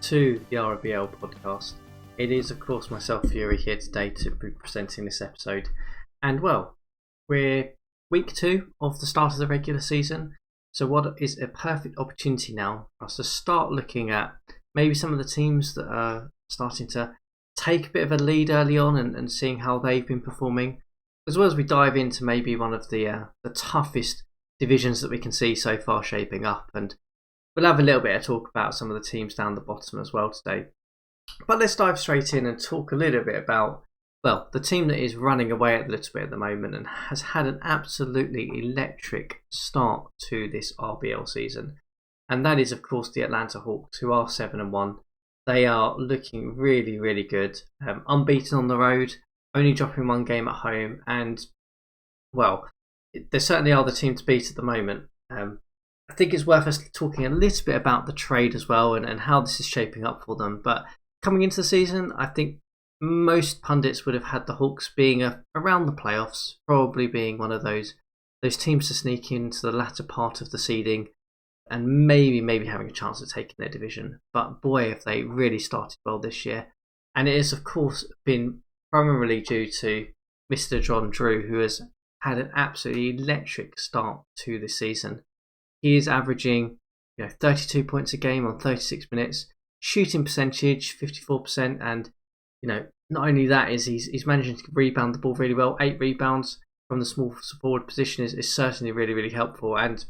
to the RBL podcast. It is, of course, myself, Fury, here today to be presenting this episode. And, well, we're week 2 of the start of the regular season. So what is a perfect opportunity now for us to start looking at maybe some of the teams that are starting to take a bit of a lead early on and seeing how they've been performing, as well as we dive into maybe one of the toughest divisions that we can see so far shaping up. And we'll have a little bit of talk about some of the teams down the bottom as well today. But let's dive straight in and talk a little bit about, well, the team that is running away a little bit at the moment and has had an absolutely electric start to this RBL season. And that is, of course, the Atlanta Hawks, who are 7-1. They are looking really, really good. Unbeaten on the road, only dropping one game at home. And, well, they certainly are the team to beat at the moment. I think it's worth us talking a little bit about the trade as well and how this is shaping up for them. But coming into the season, I think most pundits would have had the Hawks being around the playoffs, probably being one of those teams to sneak into the latter part of the seeding and maybe having a chance of taking their division. But boy, have they really started well this year. And it has, of course, been primarily due to Mr. John Drew, who has had an absolutely electric start to this season. He is averaging 32 points a game on 36 minutes, shooting percentage 54%, and not only that is he's managing to rebound the ball really well. 8 rebounds from the small forward position is certainly really, really helpful, and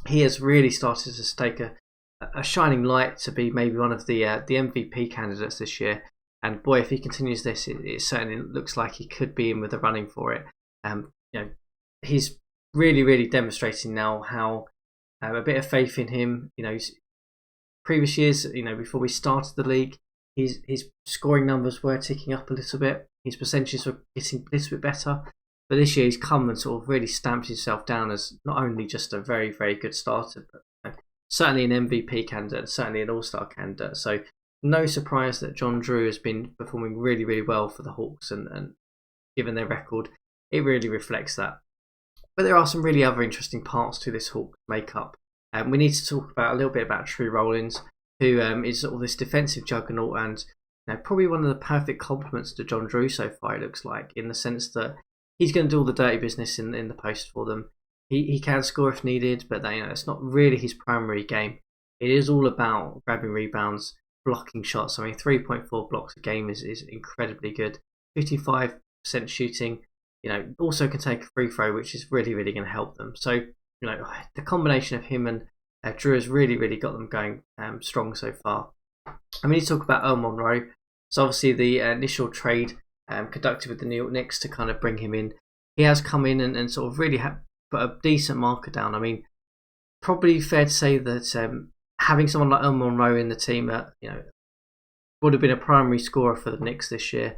he has really started to take a shining light to be maybe one of the MVP candidates this year. And boy, if he continues this, it certainly looks like he could be in with the running for it. He's really, really demonstrating now how a bit of faith in him. Previous years, before we started the league, his scoring numbers were ticking up a little bit. His percentages were getting a little bit better. But this year he's come and sort of really stamped himself down as not only just a very, very good starter, but certainly an MVP candidate, certainly an all-star candidate. So no surprise that John Drew has been performing really, really well for the Hawks, and given their record, it really reflects that. But there are some really other interesting parts to this Hawks makeup. We need to talk about a little bit about True Rollins, who is sort of this defensive juggernaut and probably one of the perfect complements to John Drew so far, it looks like, in the sense that he's going to do all the dirty business in the post for them. He can score if needed, but it's not really his primary game. It is all about grabbing rebounds, blocking shots. 3.4 blocks a game is incredibly good. 55% shooting. Also can take a free throw, which is really, really going to help them. So, the combination of him and Drew has really, really got them going strong so far. We need to talk about Earl Monroe. So obviously the initial trade conducted with the New York Knicks to kind of bring him in. He has come in and sort of really put a decent marker down. Probably fair to say that having someone like Earl Monroe in the team would have been a primary scorer for the Knicks this year.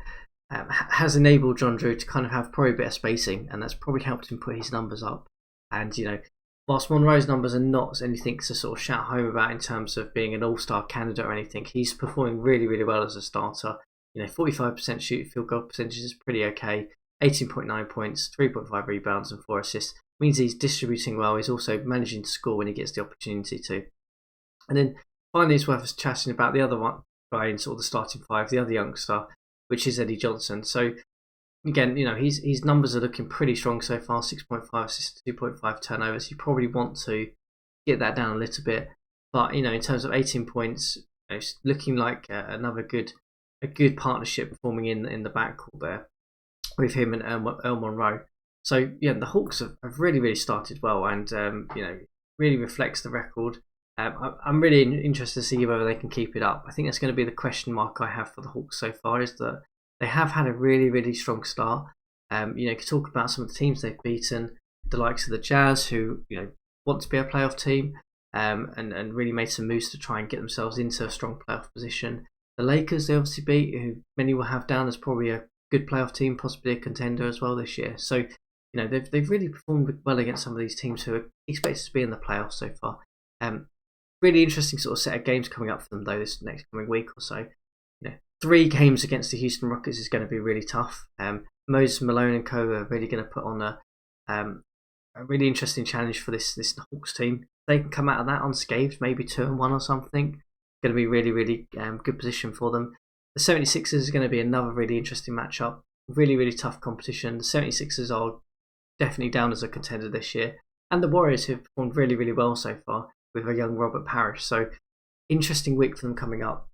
Has enabled John Drew to kind of have probably a bit of spacing, and that's probably helped him put his numbers up. And whilst Monroe's numbers are not anything to sort of shout home about in terms of being an all-star candidate or anything, he's performing really, really well as a starter. 45% shoot field goal percentage is pretty okay. 18.9 points, 3.5 rebounds, and 4 assists means he's distributing well. He's also managing to score when he gets the opportunity to. And then finally, it's worth us chatting about the other one guy in sort of the starting five, the other youngster, which is Eddie Johnson. So again, his numbers are looking pretty strong so far. 6.5 assists, 2.5 turnovers. You probably want to get that down a little bit, but in terms of 18 points, it's looking like another good partnership forming in the backcourt there with him and Earl Monroe. So the Hawks have really, really started well, and really reflects the record. I'm really interested to see whether they can keep it up. I think that's going to be the question mark I have for the Hawks so far, is that they have had a really, really strong start. You could talk about some of the teams they've beaten, the likes of the Jazz, who want to be a playoff team, and really made some moves to try and get themselves into a strong playoff position. The Lakers they obviously beat, who many will have down as probably a good playoff team, possibly a contender as well this year. So they've really performed well against some of these teams who are expected to be in the playoffs so far. Really interesting sort of set of games coming up for them though this next coming week or so. 3 games against the Houston Rockets is going to be really tough. Moses Malone and co are really going to put on a really interesting challenge for this Hawks team. They can come out of that unscathed, maybe 2-1 or something. going to be really, really good position for them. The 76ers is going to be another really interesting matchup. Really, really tough competition. The 76ers are definitely down as a contender this year. And the Warriors have performed really, really well so far with a young Robert Parrish. So interesting week for them coming up.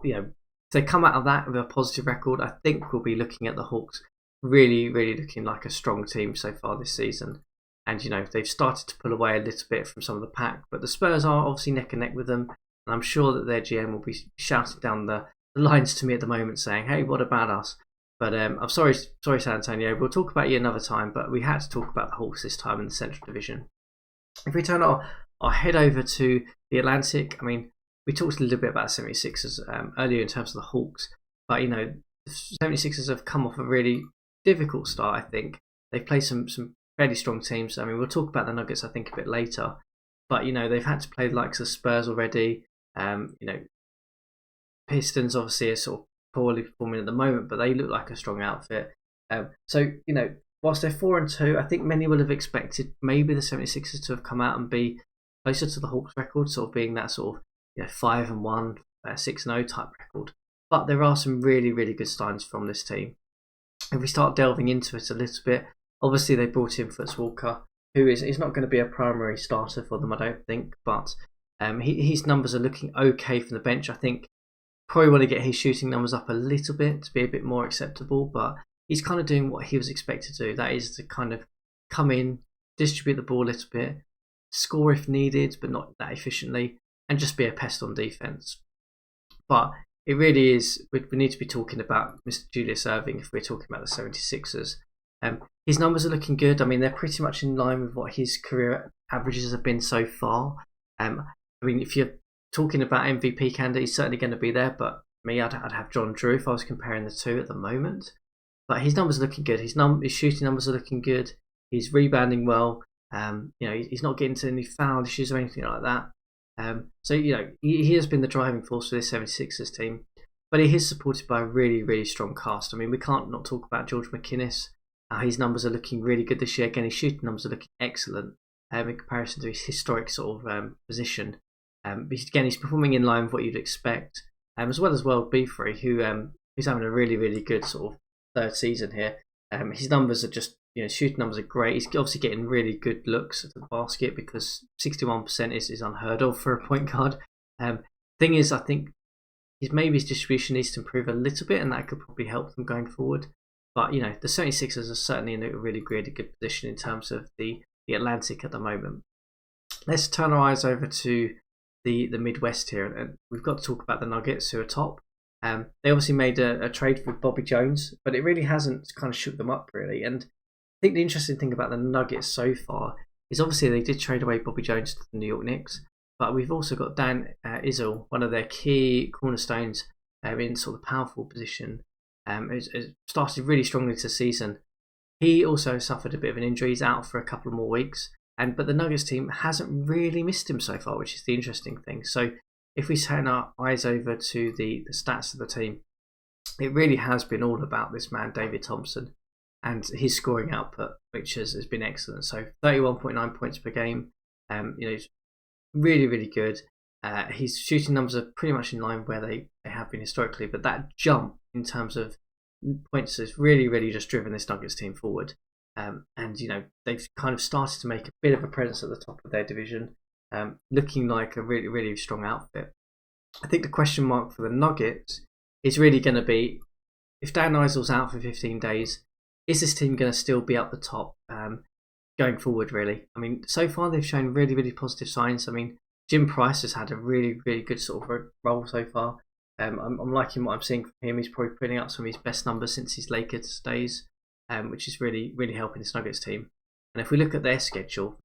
If they come out of that with a positive record, I think we'll be looking at the Hawks really, really looking like a strong team so far this season. And, they've started to pull away a little bit from some of the pack. But the Spurs are obviously neck and neck with them. And I'm sure that their GM will be shouting down the lines to me at the moment saying, hey, what about us? But I'm sorry, San Antonio. We'll talk about you another time, but we had to talk about the Hawks this time in the Central Division. If we turn our head over to the Atlantic, we talked a little bit about the 76ers earlier in terms of the Hawks, but the 76ers have come off a really difficult start, I think. They've played some fairly strong teams. We'll talk about the Nuggets, I think, a bit later, but they've had to play the likes of Spurs already. Pistons obviously are sort of poorly performing at the moment, but they look like a strong outfit. Whilst they're 4-2, I think many would have expected maybe the 76ers to have come out and be closer to the Hawks record, sort of being that sort of 5-1, 6-0 type record. But there are some really, really good signs from this team. If we start delving into it a little bit, obviously they brought in Foots Walker, who is not going to be a primary starter for them, I don't think, but his numbers are looking okay from the bench. I think probably want to get his shooting numbers up a little bit to be a bit more acceptable, but he's kind of doing what he was expected to do. That is to kind of come in, distribute the ball a little bit, score if needed, but not that efficiently, and just be a pest on defense. But it really is, we need to be talking about Mr. Julius Erving if we're talking about the 76ers. His numbers are looking good. They're pretty much in line with what his career averages have been so far. If you're talking about MVP candidate, he's certainly going to be there, but me, I'd have John Drew if I was comparing the two at the moment. But his numbers are looking good. His shooting numbers are looking good. He's rebounding well. He's not getting into any foul issues or anything like that. He has been the driving force for this 76ers team. But he is supported by a really, really strong cast. We can't not talk about George McInnes. His numbers are looking really good this year. Again, his shooting numbers are looking excellent in comparison to his historic sort of position. Again, he's performing in line with what you'd expect, as well as Beefrey, who's having a really, really good sort of third season here. His numbers are just, shooting numbers are great. He's obviously getting really good looks at the basket because 61% is unheard of for a point guard. Thing is, I think maybe his distribution needs to improve a little bit, and that could probably help them going forward. But the 76ers are certainly in a really, really good position in terms of the Atlantic at the moment. Let's turn our eyes over to the Midwest here, and we've got to talk about the Nuggets, who are top. They obviously made a trade with Bobby Jones, but it really hasn't kind of shook them up really. And I think the interesting thing about the Nuggets so far is obviously they did trade away Bobby Jones to the New York Knicks, but we've also got Dan Issel, one of their key cornerstones in sort of the power forward position, has started really strongly this season. He also suffered a bit of an injury. He's out for a couple of more weeks. But the Nuggets team hasn't really missed him so far, which is the interesting thing. So if we turn our eyes over to the stats of the team, it really has been all about this man, David Thompson, and his scoring output, which has been excellent. So 31.9 points per game. He's really, really good. His shooting numbers are pretty much in line where they have been historically, but that jump in terms of points has really, really just driven this Nuggets team forward. They've kind of started to make a bit of a presence at the top of their division, looking like a really, really strong outfit. I think the question mark for the Nuggets is really going to be, if Dan Isel's out for 15 days, is this team going to still be up the top going forward, really? So far they've shown really, really positive signs. Jim Price has had a really, really good sort of role so far. I'm liking what I'm seeing from him. He's probably putting up some of his best numbers since his Lakers days. Which is really, really helping this Nuggets team. And if we look at their schedule,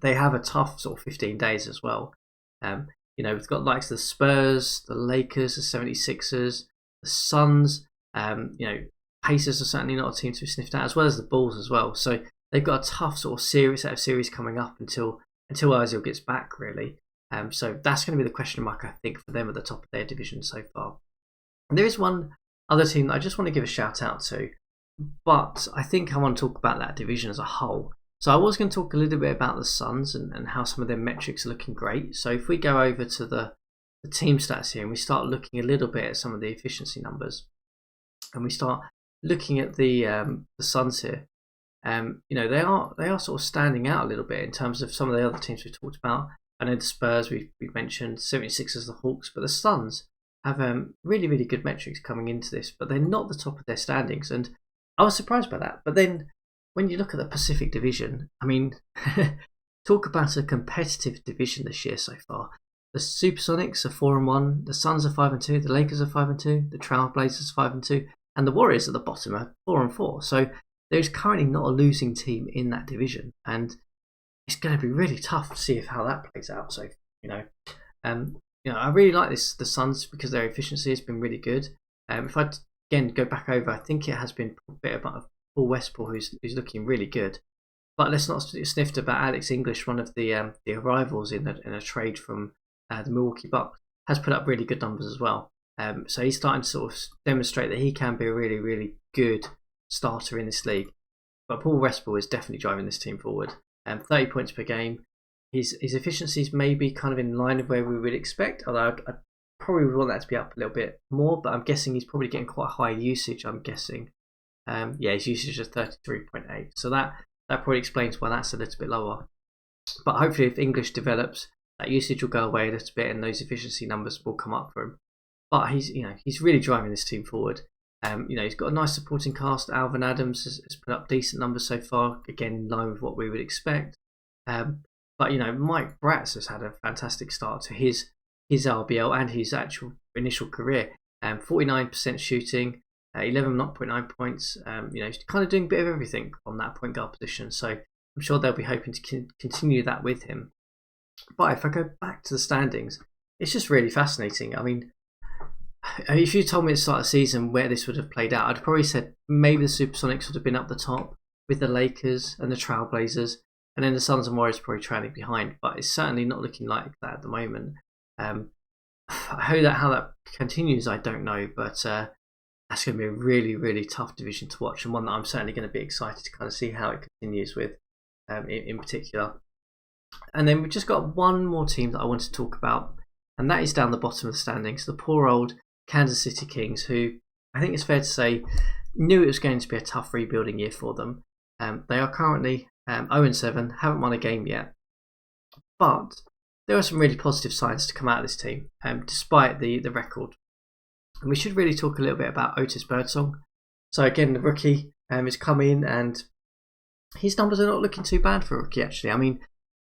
they have a tough sort of 15 days as well. We've got likes of the Spurs, the Lakers, the 76ers, the Suns. Pacers are certainly not a team to be sniffed at, as well as the Bulls as well. So they've got a tough sort of set of series coming up until Ozil gets back, really. So that's going to be the question mark, I think, for them at the top of their division so far. And there is one other team that I just want to give a shout out to. But I think I want to talk about that division as a whole. So I was going to talk a little bit about the Suns and how some of their metrics are looking great. So if we go over to the the team stats here and we start looking a little bit at some of the efficiency numbers, and we start looking at the Suns here, they are sort of standing out a little bit in terms of some of the other teams we talked about. I know the Spurs we've mentioned, 76ers, the Hawks, but the Suns have really, really good metrics coming into this, but they're not the top of their standings, and I was surprised by that. But then when you look at the Pacific Division, I mean, talk about a competitive division this year so far. The Supersonics are 4-1, the Suns are 5-2, the Lakers are 5-2, the Trailblazers are 5-2, and the Warriors at the bottom are 4-4. So there's currently not a losing team in that division, and it's going to be really tough to see how that plays out. So I really like the Suns because their efficiency has been really good. If I again go back over, I think it has been a bit about Paul Westphal who's looking really good. But let's not sniff about Alex English, one of the arrivals in a trade from the Milwaukee Bucks, has put up really good numbers as well. So he's starting to sort of demonstrate that he can be a really, really good starter in this league. But Paul Westphal is definitely driving this team forward. 30 points per game. His efficiencies may be kind of in line with where we would expect, although I probably would want that to be up a little bit more, but I'm guessing he's probably getting quite high usage, I'm guessing. His usage is 33.8. So that probably explains why that's a little bit lower. But hopefully if English develops, that usage will go away a little bit and those efficiency numbers will come up for him. But he's really driving this team forward. He's got a nice supporting cast. Alvin Adams has put up decent numbers so far, again in line with what we would expect. But Mike Bratz has had a fantastic start to his RBL and his actual initial career. 49% shooting, 11.9 points. He's kind of doing a bit of everything on that point guard position. So I'm sure they'll be hoping to continue that with him. But if I go back to the standings, it's just really fascinating. I mean, if you told me at the start of the season where this would have played out, I'd probably said maybe the Supersonics would have been up the top with the Lakers and the Trailblazers, and then the Suns and Warriors probably trailing behind. But it's certainly not looking like that at the moment. How that continues, I don't know, but that's going to be a really, really tough division to watch, and one that I'm certainly going to be excited to kind of see how it continues with, in particular. And then we've just got one more team that I want to talk about, and that is down the bottom of the standings, the poor old Kansas City Kings, who I think it's fair to say knew it was going to be a tough rebuilding year for them. They are currently 0-7, haven't won a game yet, but there are some really positive signs to come out of this team, despite the record. And we should really talk a little bit about Otis Birdsong. So again, the rookie has come in, and his numbers are not looking too bad for a rookie, actually. I mean,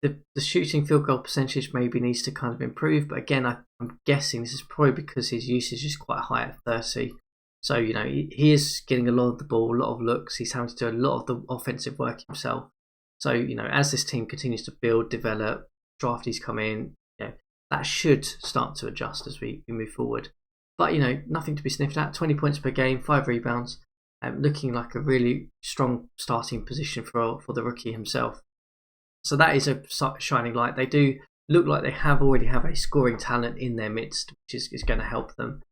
the shooting field goal percentage maybe needs to kind of improve, but again, I'm guessing this is probably because his usage is quite high at 30. So, he is getting a lot of the ball, a lot of looks. He's having to do a lot of the offensive work himself. So, as this team continues to build, develop, draftees come in, that should start to adjust as we move forward. But, nothing to be sniffed at. 20 points per game, 5 rebounds, looking like a really strong starting position for the rookie himself. So that is a shining light. They do look like they already have a scoring talent in their midst, which is going to help them.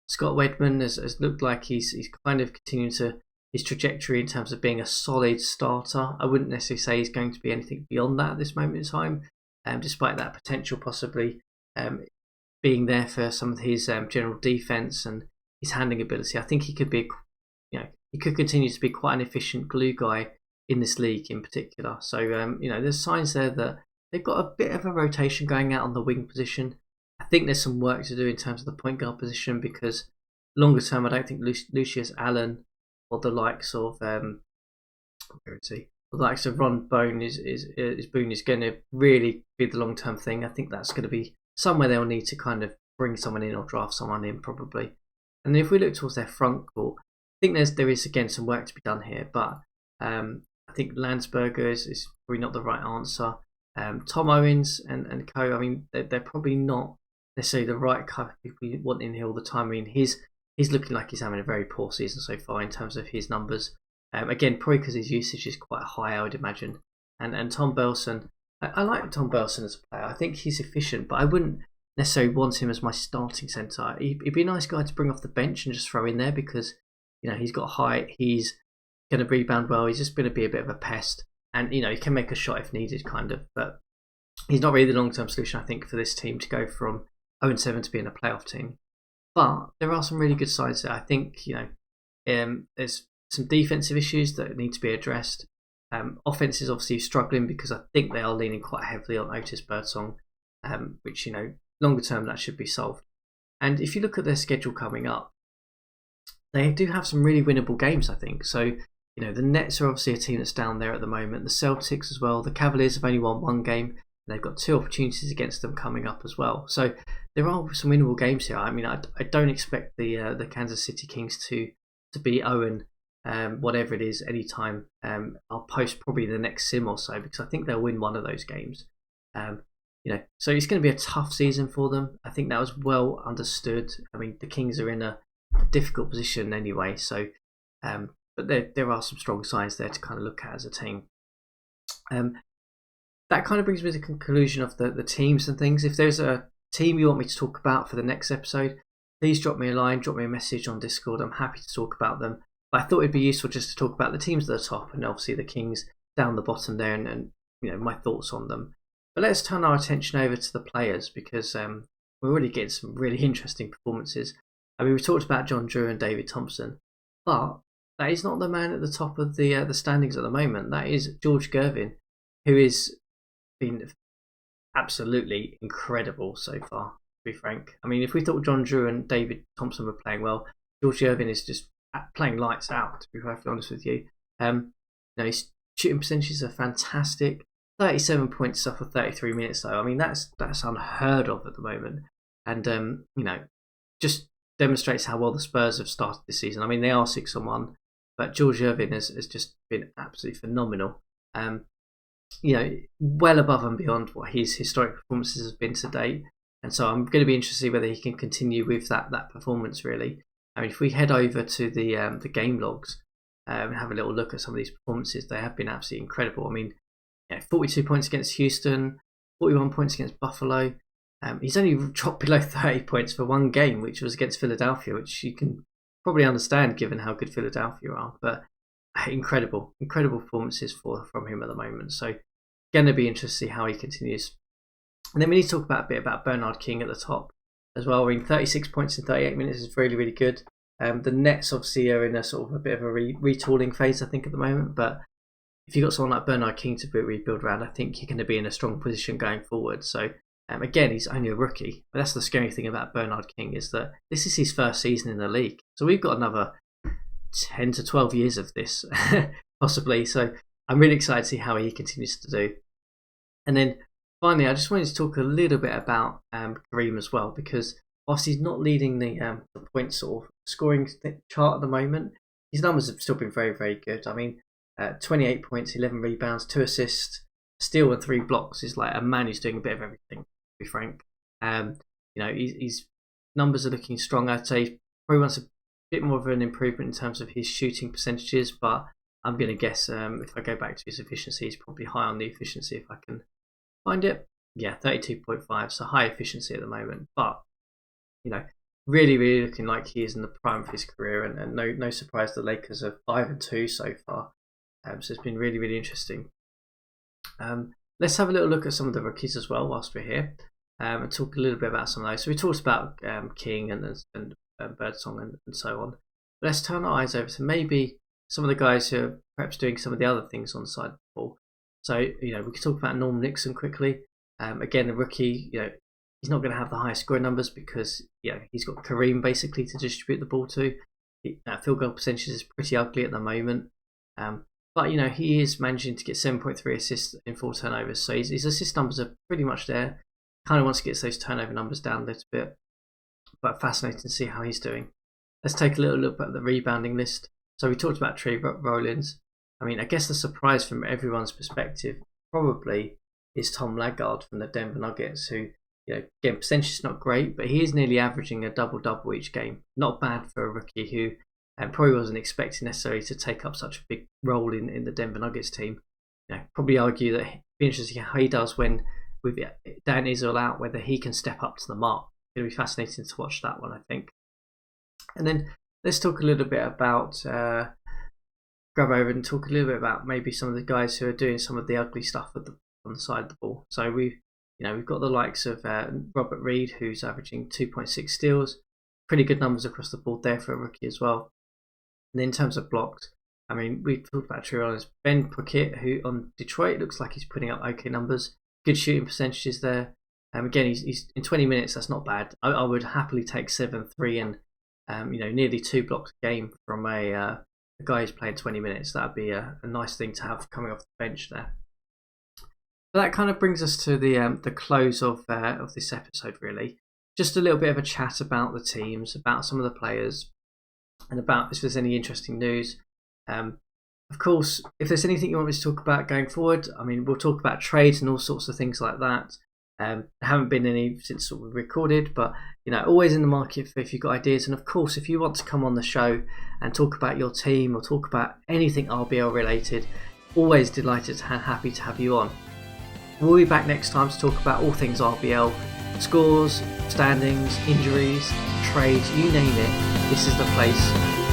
Scott Wedman has looked like he's kind of continuing his trajectory in terms of being a solid starter. I wouldn't necessarily say he's going to be anything beyond that at this moment in time, despite that potential possibly being there for some of his general defense and his handling ability. I think he could be, he could continue to be quite an efficient glue guy in this league in particular. So, there's signs there that they've got a bit of a rotation going out on the wing position. I think there's some work to do in terms of the point guard position, because longer term, I don't think Lucius Allen or the likes of where is he? The likes of Ron Boone is going to really be the long term thing. I think that's going to be somewhere they'll need to kind of bring someone in or draft someone in probably. And then if we look towards their front court, I think there is again some work to be done here, but I think Landsberger is probably not the right answer. Tom Owens and co, I mean, they're probably not necessarily the right kind of people you want in here all the time. I mean, he's looking like he's having a very poor season so far in terms of his numbers. Again, probably because his usage is quite high, I would imagine. And Tom Belson, I like Tom Belson as a player. I think he's efficient, but I wouldn't necessarily want him as my starting centre. He'd be a nice guy to bring off the bench and just throw in there because, he's got height, he's going to rebound well, he's just going to be a bit of a pest. And, he can make a shot if needed, kind of. But he's not really the long-term solution, I think, for this team to go from 0-7 to be in a playoff team. But there are some really good sides there. I think there's some defensive issues that need to be addressed. Offense is obviously struggling because I think they are leaning quite heavily on Otis Birdsong, which longer term that should be solved. And if you look at their schedule coming up, they do have some really winnable games, I think. So the Nets are obviously a team that's down there at the moment. The Celtics as well. The Cavaliers have only won one game. And they've got 2 opportunities against them coming up as well. So there are some winnable games here. I mean, I don't expect the Kansas City Kings to be 0 whatever it is anytime. I'll post probably the next sim or so because I think they'll win one of those games. So it's going to be a tough season for them. I think that was well understood. I mean, the Kings are in a difficult position anyway. So, but there are some strong signs there to kind of look at as a team. That kind of brings me to the conclusion of the teams and things. If there's a team you want me to talk about for the next episode, please drop me a line, drop me a message on Discord. I'm happy to talk about them. But I thought it'd be useful just to talk about the teams at the top and obviously the Kings down the bottom there and my thoughts on them. But let's turn our attention over to the players because we're already getting some really interesting performances. I mean, we talked about John Drew and David Thompson, but that is not the man at the top of the standings at the moment. That is George Gervin, who has been absolutely incredible so far, to be frank. I mean, if we thought John Drew and David Thompson were playing well, George Gervin is just playing lights out, to be perfectly honest with you. His shooting percentages are fantastic. 37 points off of 33 minutes, though. I mean, that's unheard of at the moment. And, just demonstrates how well the Spurs have started this season. I mean, they are 6-1, but George Gervin has just been absolutely phenomenal. Well above and beyond what his historic performances have been to date. And so I'm going to be interested to see whether he can continue with that performance, really. I mean, if we head over to the game logs and have a little look at some of these performances, they have been absolutely incredible. I mean, 42 points against Houston, 41 points against Buffalo. He's only dropped below 30 points for one game, which was against Philadelphia, which you can probably understand given how good Philadelphia are. But incredible performances from him at the moment. So going to be interested to see how he continues. And then we need to talk a bit about Bernard King at the top as well. I mean, 36 points in 38 minutes is really, really good. The Nets obviously are in a sort of a bit of a retooling phase, I think, at the moment. But if you've got someone like Bernard King to rebuild around, I think you're going to be in a strong position going forward. So again, he's only a rookie. But that's the scary thing about Bernard King is that this is his first season in the league. So we've got another 10 to 12 years of this, possibly. So I'm really excited to see how he continues to do. And then finally, I just wanted to talk a little bit about Kareem as well, because whilst he's not leading the point sort of scoring chart at the moment, his numbers have still been very, very good. I mean, 28 points, 11 rebounds, 2 assists, steal and 3 blocks is like a man who's doing a bit of everything, to be frank. His numbers are looking strong. I'd say probably wants a bit more of an improvement in terms of his shooting percentages, but I'm going to guess if I go back to his efficiency, he's probably high on the efficiency if I can find it. Yeah, 32.5, so high efficiency at the moment. But, really, really looking like he is in the prime of his career, and no surprise the Lakers are 5-2 so far. So it's been really, really interesting. Let's have a little look at some of the rookies as well whilst we're here, and talk a little bit about some of those. So we talked about King and Birdsong and so on. But let's turn our eyes over to maybe some of the guys who are perhaps doing some of the other things on the side of the ball. So, we could talk about Norm Nixon quickly. Again, a rookie, he's not going to have the highest scoring numbers because, he's got Kareem basically to distribute the ball to. Field goal percentage is pretty ugly at the moment. But, he is managing to get 7.3 assists in 4 turnovers. So his assist numbers are pretty much there. Kind of wants to get those turnover numbers down a little bit. But fascinating to see how he's doing. Let's take a little look at the rebounding list. So we talked about Trey Rollins. I mean, I guess the surprise from everyone's perspective probably is Tom Laggard from the Denver Nuggets, who, again, percentage is not great, but he is nearly averaging a double-double each game. Not bad for a rookie who probably wasn't expecting necessarily to take up such a big role in the Denver Nuggets team. Probably argue that it'd be interesting how he does when with Dan Izzo out, whether he can step up to the mark. It'll be fascinating to watch that one, I think. And then let's talk a little bit about grab over and talk a little bit about maybe some of the guys who are doing some of the ugly stuff on the side of the ball. So we we've got the likes of Robert Reed, who's averaging 2.6 steals, pretty good numbers across the board there for a rookie as well. And then in terms of blocks, I mean, we talked about true honors. Ben Puckett, who on Detroit looks like he's putting up okay numbers, good shooting percentages there. Again, he's in 20 minutes. That's not bad. I would happily take 7-3 and nearly 2 blocks a game from a guy who's playing 20 minutes. That'd be a nice thing to have coming off the bench there. But that kind of brings us to the close of this episode, really. Just a little bit of a chat about the teams, about some of the players, and about if there's any interesting news. Of course, if there's anything you want me to talk about going forward, I mean, we'll talk about trades and all sorts of things like that. There haven't been any since we recorded, but always in the market if you've got ideas. And of course, if you want to come on the show and talk about your team or talk about anything RBL related, always delighted and happy to have you on. We'll be back next time to talk about all things RBL, scores, standings, injuries, trades, you name it. This is the place